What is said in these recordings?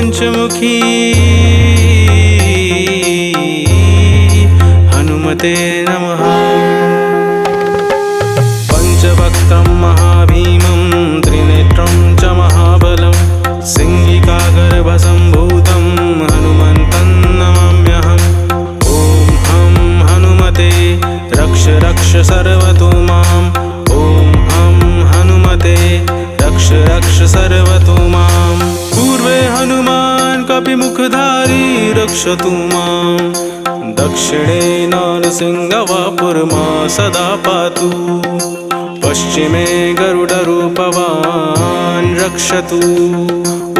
पंचमुखी हनुमते नमः। पंचवक्त्रं महाभीमं त्रिनेत्रं च महाबलं सिंहिकागर्भसम्भूतं हनुमन्तं नमाम्यहम्। ॐ हं हनुमते रक्ष रक्ष सर्वतो माम्। ॐ हं हनुमते रक्ष रक्ष सर्वतो माम्। पूर्वे हनुमान् कपिमुखधारी रक्षतु माम्। दक्षिणे नरसिंहवापुर्मा सदा पातु। पश्चिमे गरुडरूपवान् रक्षतु।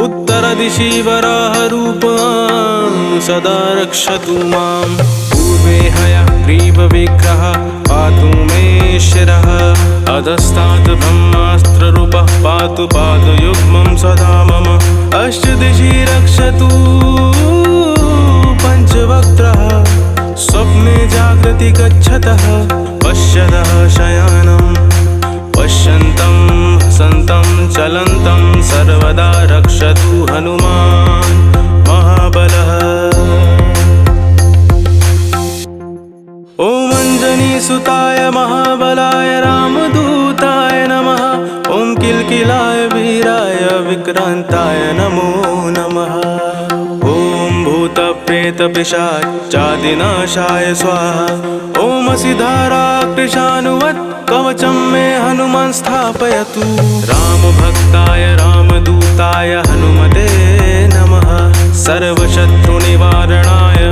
उत्तरदिशि वराहरूपवान् सदा रक्षतु माम्। पूर्वे हयग्रीवविग्रहः पातु मे शिरः। अधस्तात् ब्रह्मास्त्ररूपः पातु पादयुग्मं सदा मम। अष्टदिशि रक्षतु पञ्चवक्त्रः। स्वप्ने जागृति गच्छतः पश्यतः शयानं। पश्यन्तं हसन्तं चलन्तं सर्वदा रक्षतु हनुमान् महाबलः। ॐ अञ्जनीसुताय महाबलाय रामदूताय नमः। ॐ किल्किलाय वीराय विक्रान्ताय नमो नमः। ॐ भूतप्रेतपिशाचादिनाशाय स्वाहा। ॐ असिधाराकृशानुवत् कवचं मे हनुमान् स्थापयतु। रामभक्ताय रामदूताय हनुमते नमः। सर्वशत्रुनिवारणाय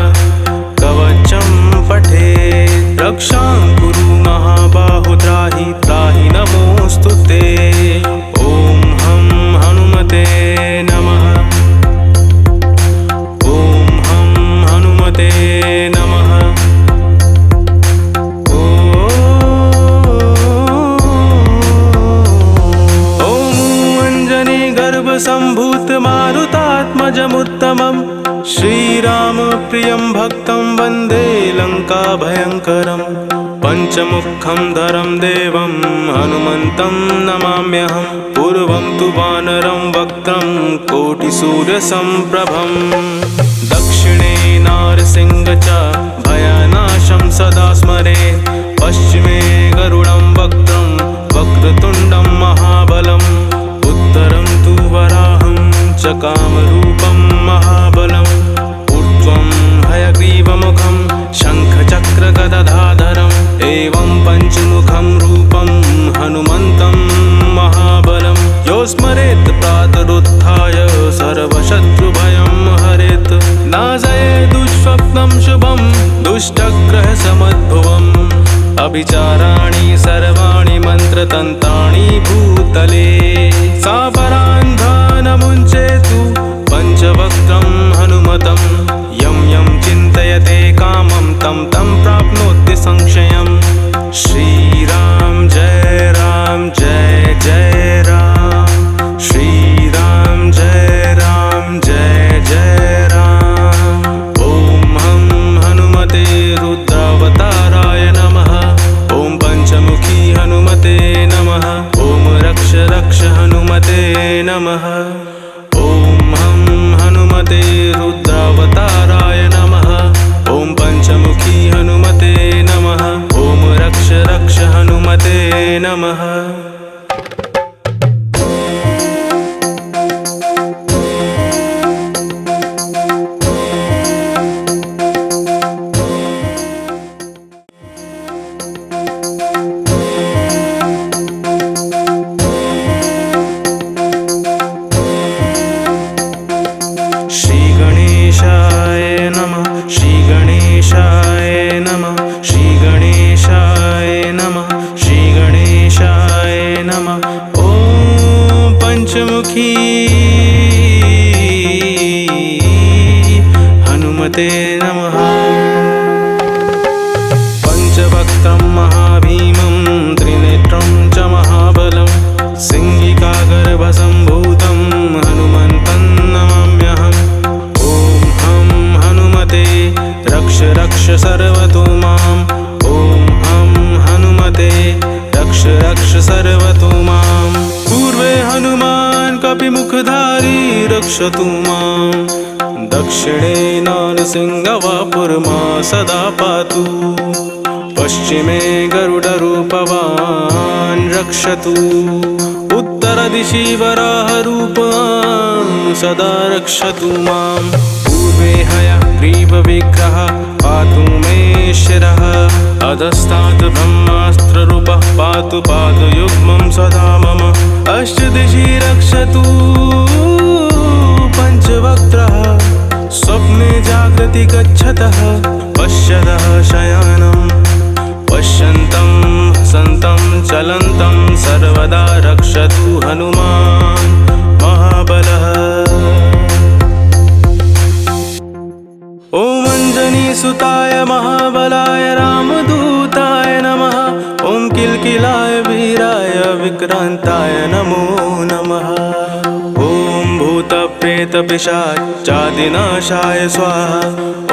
कवचं पठेत्। रक्षां कुरु महाबाहो त्राहि त्राहि नमोऽस्तु ते। ॐ हं हनुमते नमः। ॐ हं हनुमते नमः। ॐ अञ्जनीगर्भसम्भूतमारुतात्मजमुत्तमम् श्रीरामप्रियं भक्तं वन्दे लङ्काभयङ्करम्। पञ्चमुखं धरं देवं हनुमन्तं नमाम्यहम्। पूर्वं तु वानरं वक्त्रं कोटिसूर्यसम्प्रभम्। दक्षिणे नारसिंह च भयनाशं सदा स्मरेत्। पश्चिमे गरुडं वक्त्रं वक्रतुण्डं महाबलम्। उत्तरं तु वराहं च कामरूपं महाबलम्। ऊर्ध्वं हयग्रीवमुखं शङ्खचक्रगदाधरम्। एवं पञ्चमुखं रूपं हनुमन्तं महाबलं। यो स्मरेत् प्रातरुत्थाय सर्वशत्रुभयं हरेत्। नाशयेत् दुःस्वप्नं शुभं दुष्टग्रहसमुद्भवम्। अभिचाराणि सर्वाणि मन्त्रतन्त्राणि भूतले। सापरान्धानमुञ्चेतु पञ्चवक्त्रं हनुमतं। यं यं चिन्तयते कामं तं तं प्राप्नोति संशयम्। श्रीराम जय राम जय जय राम। श्रीराम जय राम जय जय राम। ॐ हं हनुमते रुद्रावताराय नमः। ॐ पंचमुखी हनुमते नमः। ॐ रक्ष रक्ष हनुमते नमः। ॐ हं हनुमते रुद्रावताराय नमः। ॐ पंचमुखी हनुमते नमः। ॐ रक्ष रक्ष हनुमते नमः। श्रीगणेशाय नमः। श्रीगणेशाय नमः। श्रीगणेशाय नमः। श्रीगणेशाय नमः। ॐ पंचमुखी हनुमते नमः। पंचवक्त्रं महाभीमं त्रिनेत्रं च महाबलं सिंहिकागर्भसम्भूतं हनुमन्तं नमाम्यहम्। ॐ हं हनुमते रक्ष रक्ष सर्वतो माम्। ॐ हं हनुमते रक्ष रक्ष सर्वतो माम्। पूर्वे हनुमान् कपिमुखधारी रक्षतु मां दक्षिणे नारसिंहवापुर्मा सदा पातु पश्चिमे गरुडरूपवान् रक्षतु उत्तरदिशि वराहरूपवान् सदा रक्षतु मां पूर्वे हयग्रीवविग्रहः पातु मे शिरः अधस्तात् ब्रह्मास्त्ररूपः पातु पादयुग्मं सदा मम अष्टदिशि रक्षतु पञ्चवक्त्रः स्वप्ने जागृति गच्छतः पश्यतः शयानं पश्यन्तं हसन्तं चलन्तं सर्वदा रक्षतु हनुमान् महाबलः। ॐ अञ्जनीसुताय महाबलाय रामदूताय नमः। ॐ किल्किलाय वीराय विक्रान्ताय नमो नमः। ॐ भूतप्रेतपिशाचादिनाशाय स्वाहा।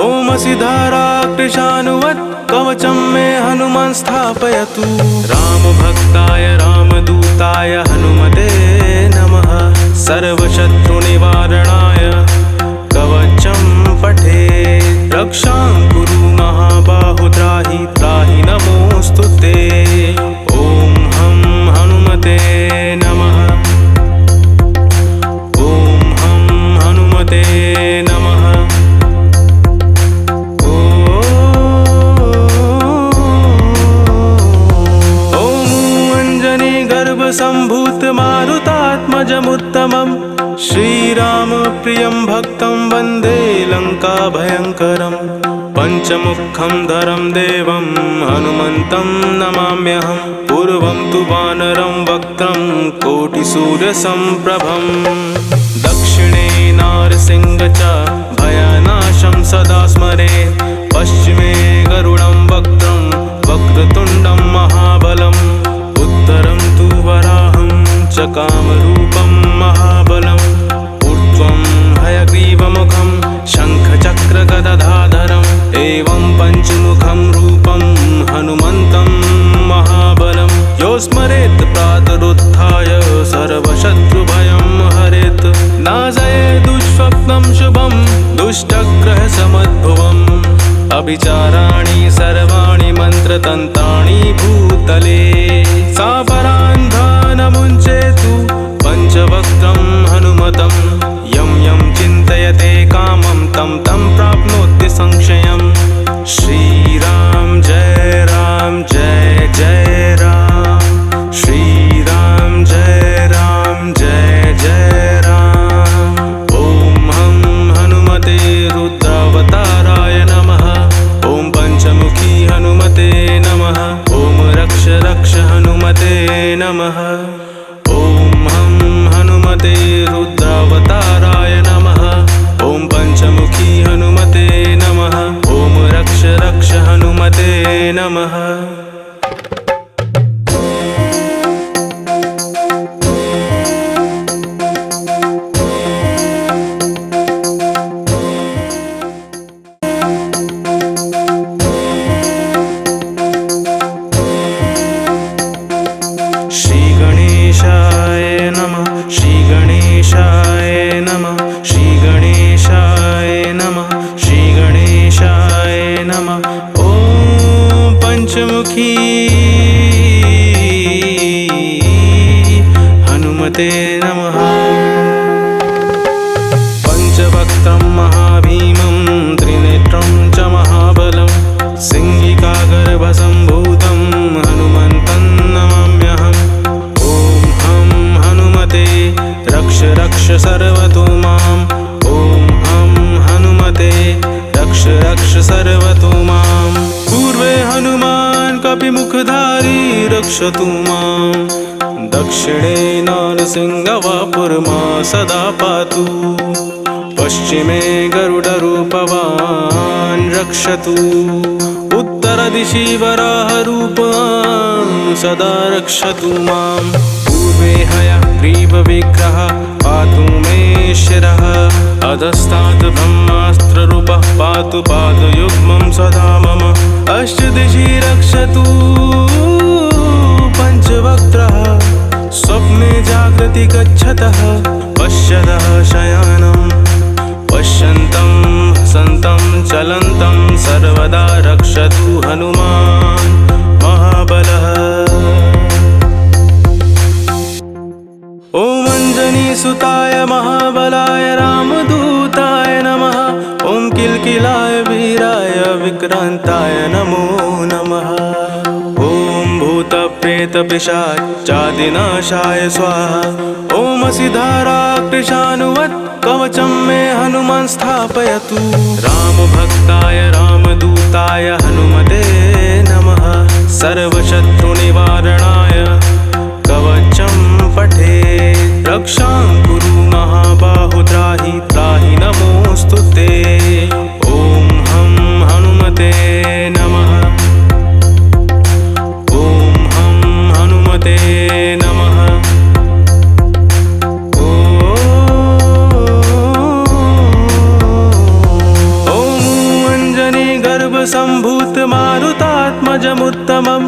ॐ असिधाराकृशानुवत् कवचं मे हनुमान् स्थापयतु। रामभक्ताय रामदूताय हनुमते नमः। सर्वशत्रुनिवारणाय कवचं पठे रक्षां कुरु महाबाहु त्राहि त्राहि नमोऽस्तु ते। ॐ हं हनुमते नमः। ॐ हं हनुमते नमः। ॐ अञ्जनीगर्भसम्भूतमारुतात्मजमुत्तमम् श्रीरामप्रियं भक्तं वन्दे लङ्काभयङ्करम् पञ्चमुखं धरं देवं हनुमन्तं नमाम्यहं। पूर्वं तु वानरं वक्त्रं कोटिसूर्यसम्प्रभं दक्षिणे नारसिंह च भयनाशं सदा स्मरेत्। पश्चिमे गरुडं वक्त्रं वक्रतुण्डं महाबलम् उत्तरं तु वराहं च कामरूपं महाबलम् ऊर्ध्वं हयग्रीवमुखं शङ्खचक्रगदाधरम् एवं पञ्चमुखं रूपं हनुमन्तं महाबलं यो स्मरेत् प्रातरुत्थाय सर्वशत्रुभयं हरेत् नाशये दुःस्वप्नं शुभं दुष्टग्रहसमुद्भवम् अभिचाराणि सर्वाणि मन्त्रतन्त्राणि भूतले सापरान्धानमुञ्चेतु पञ्चवक्त्रं हनुमतं यं यं चिन्तयते कामं तं तं प्राप्नोति संशयम्। श्रीराम जय राम जय जय राम। श्रीराम जय राम जय जय राम। ॐ हं हनुमते रुद्रावताराय नमः। ॐ पञ्चमुखी हनुमते नमः। ॐ रक्ष रक्ष हनुमते नमः। ॐ हं हनुमते रुद्रावताराय नमः। ॐ पञ्चमुखी हनुमते नमः। ॐ रक्ष रक्ष हनुमते नमः। श्रीगणेशाय नमः। श्रीगणेशाय नमः। श्रीगणेशाय नमः। श्रीगणेशाय नमः। ॐ पञ्चमुखी हनुमते नमः। पञ्चवक्त्रं महाभीमं त्रिनेत्रं च महाबलं सिंहिकागर्भसम्भूतं हनुमन्तं नमाम्यहम्। ॐ हं हनुमते रक्ष रक्ष सर्वतो माम्। ॐ हं हनुमते रक्ष रक्ष सर्वतो माम्। पूर्वे हनुमान् कपिमुखधारी रक्षतु मां दक्षिणे नारसिंहवापुर्मा सदा पातु पश्चिमे गरुडरूपवान् रक्षतु उत्तरदिशि वराहरूपवान् सदा रक्षतु मां पूर्वे हयग्रीवविग्रहः पातु मे शिरः अधस्तात् ब्रह्मास्त्ररूपः पातु पादयुग्मं सदा मम अष्टदिशि रक्षतु पञ्चवक्त्रः स्वप्ने जागृति गच्छतः पश्यतः शयनं पश्यन्तं हसन्तं चलन्तं सर्वदा रक्षतु हनुमान् महाबलः। ॐ अञ्जनीसुताय महाबलाय रामदूताय नमः। ॐ किल्किलाय वीराय विक्रान्ताय नमो नमः। ॐ भूतप्रेतपिशाचादिनाशाय स्वाहा। ॐ असिधाराकृशानुवत् कवचं मे हनुमान् स्थापयतु। रामभक्ताय रामदूताय हनुमते नमः। सर्वशत्रुनिवारणाय कवचं पठे। रक्षां कुरु महाबाहो त्राहि त्राहि नमोऽस्तु ते। ॐ हं हनुमते नमः। ॐ हं हनुमते नमः। ॐ अञ्जनीगर्भसम्भूतमारुतात्मजमुत्तमं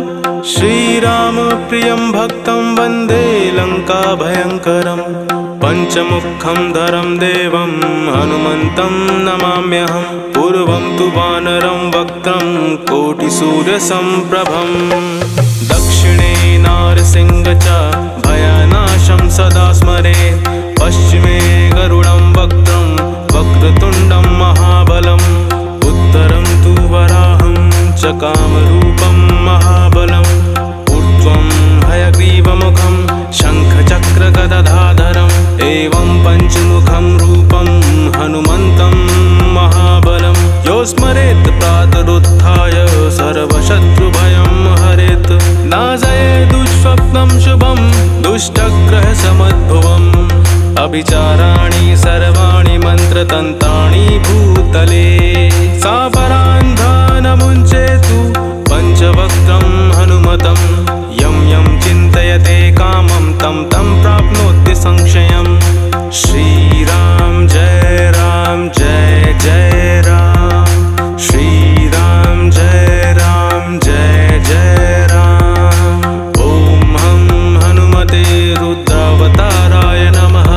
श्रीरामप्रियं भक्तं वन्दे लङ्काभयङ्करं। पञ्चमुखं धरं देवं हनुमन्तं नमाम्यहं। पूर्वं तु वानरं वक्त्रं कोटिसूर्यसम्प्रभं। दक्षिणे नारसिंह च भयनाशं सदा स्मरेत्। पश्चिमे गरुडं वक्त्रं वक्रतुण्डं महाबलम्। उत्तरं तु वराहं च कामरूपं महाबलम्। ऊर्ध्वं हयग्रीवमुखं शङ्खचक्रगदाधरम्। एवं पञ्चमुखं रूपं हनुमन्तं महाबलं। यो स्मरेत् प्रातरुत्थाय सर्वशत्रुभयं हरेत्। नाशयेत् दुःस्वप्नं शुभं दुष्टग्रहसमुद्भवम्। अभिचाराणि सर्वाणि मन्त्रतन्त्राणि भूतले। सापरान्धानमुञ्चेतु पञ्चवक्त्रं हनुमतं। यं यं चिन्तयते कामं तं तं प्राप्नोति संशयम्। श्रीराम जय राम जय जय राम। श्रीराम जय राम जय जय राम। ॐ हं हनुमते रुद्रावताराय नमः।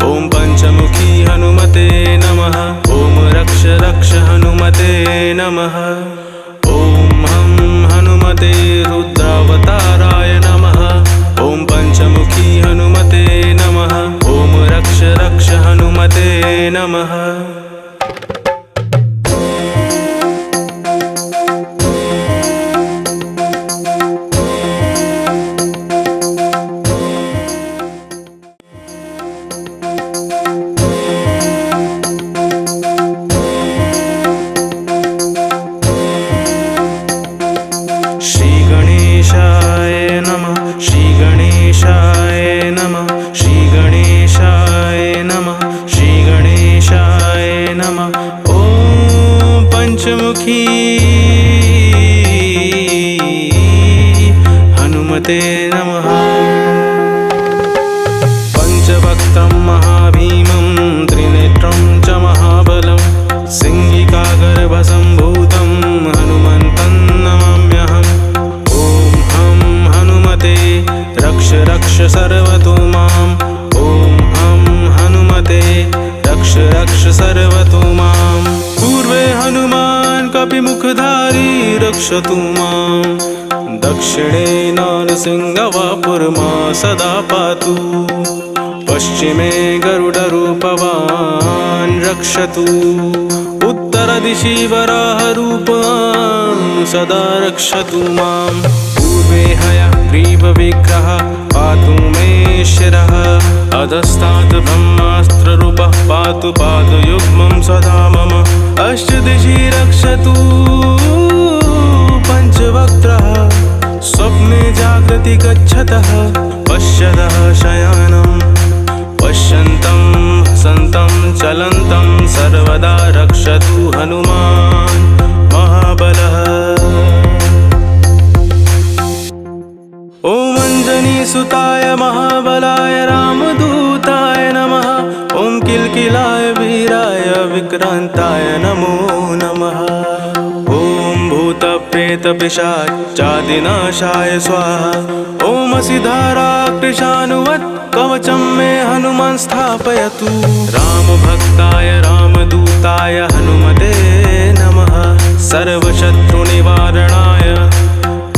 ॐ पञ्चमुखी हनुमते नमः। ॐ रक्ष रक्ष हनुमते नमः। ॐ हं हनुमते रुद्रावताराय नमः। ॐ पञ्चमुखी हनुमते नमः। ॐ रक्ष रक्ष हनुमते नमः। श्रीगणेशाय नमः। श्रीगणेशाय नमः। श्रीगणेशाय नमः। श्रीगणेशाय नमः। ॐ पञ्चमुखी हनुमते नमः। पञ्चवक्त्रं महाभीमं त्रिनेत्रं च महाबलं। सिंहिकागर्भसम्भूतं हनुमन्तं नमाम्यहम्। ॐ हं हनुमते रक्ष रक्ष सर्वतो माम्। ॐ हं हनुमते रक्ष रक्ष सर्वतो माम्। पूर्वे हनुमान् कपिमुखधारी रक्षतु माम्। दक्षिणे नारसिंहवापुर्मा सदा पातु। पश्चिमे गरुडरूपवान् रक्षतु। उत्तरदिशि वराहरूपवान् सदा रक्षतु माम्। पूर्वे हयग्रीवविग्रहः पातु मे शिरः। अधस्तात् ब्रह्मास्त्ररूपः पातु पादयुग्मं सदा मम। अष्टदिशि रक्षतु पञ्चवक्त्रः। स्वप्ने जागृति गच्छतः पश्यतः शयनं पश्यन्तं हसन्तं चलन्तं सर्वदा रक्षतु हनुमान् महाबलः। ॐ अञ्जनीसुताय महाबलाय रामदूताय नमः। ॐ किल्किलाय वीराय विक्रान्ताय नमो नमः। ॐ भूतप्रेतपिशाचादिनाशाय स्वाहा। ॐ सिद्धाराकृशानुवत् कवचं मे हनुमान् स्थापयतु। रामभक्ताय रामदूताय हनुमते नमः। सर्वशत्रुनिवारणाय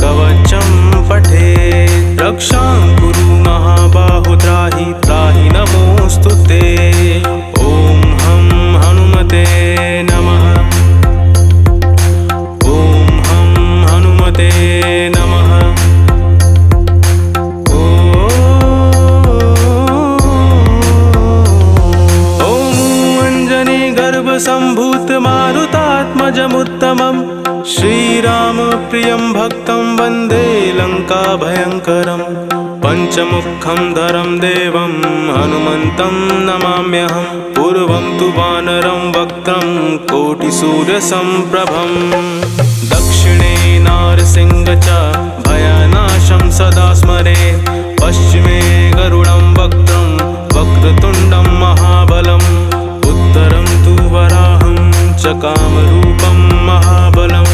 कवचं पठेत्। रक्षां कुरु महाबाहो त्राहि त्राहि नमोऽस्तु ते। ॐ हं हनुमते नमः। ॐ हं हनुमते नमः। ॐ अञ्जनीगर्भसम्भूतमारुतात्मजमुत्तमम् श्रीरामप्रियं भक्तं वन्दे लङ्काभयङ्करम्। पञ्चमुखं धरं देवं हनुमन्तं नमाम्यहम्। पूर्वं तु वानरं वक्त्रं कोटिसूर्यसम्प्रभम्। दक्षिणे नारसिंह च भयनाशं सदा स्मरेत्। पश्चिमे गरुडं वक्त्रं वक्रतुण्डं महाबलम्। उत्तरं तु वराहं च कामरूपं महाबलम्।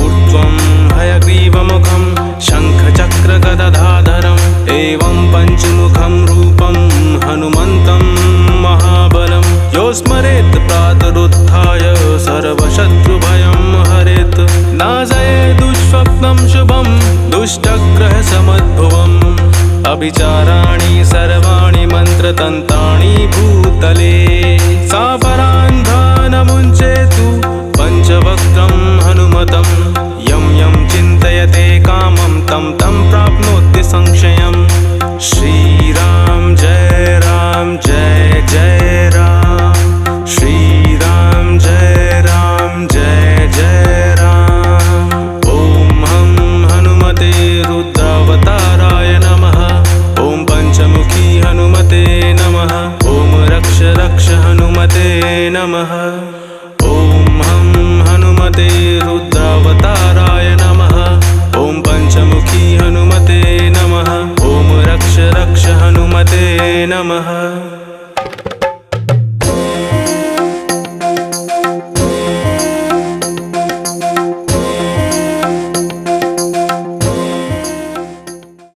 ऊर्ध्वं हयग्रीवमुखं शङ्खचक्रगदाधरम्। एवं पञ्चमुखं रूपं हनुमन्तं महाबलं। यो स्मरेत् प्रातरुत्थाय सर्वशत्रुभयं हरेत्। नाशयेत् दुःस्वप्नं शुभं दुष्टग्रहसमुद्भवम्। अभिचाराणि सर्वाणि मन्त्रतन्त्राणि भूतले। सापरान्धानमुञ्चेतु पञ्चवक्त्रं हनुमतम्। यं यं चिन्तयते कामं तं तं प्राप्नोति संशयम्। श्रीराम जय राम जय जय राम। श्रीराम जय राम जय जय राम। ॐ हं हनुमते रुद्रावताराय नमः। ॐ पञ्चमुखी हनुमते नमः। ॐ रक्ष रक्ष हनुमते नमः। ॐ हं हनुमते रुद्रावताराय नमः। ॐ पञ्चमुखी हनुमते नमः। ॐ रक्ष रक्ष हनुमते नमः।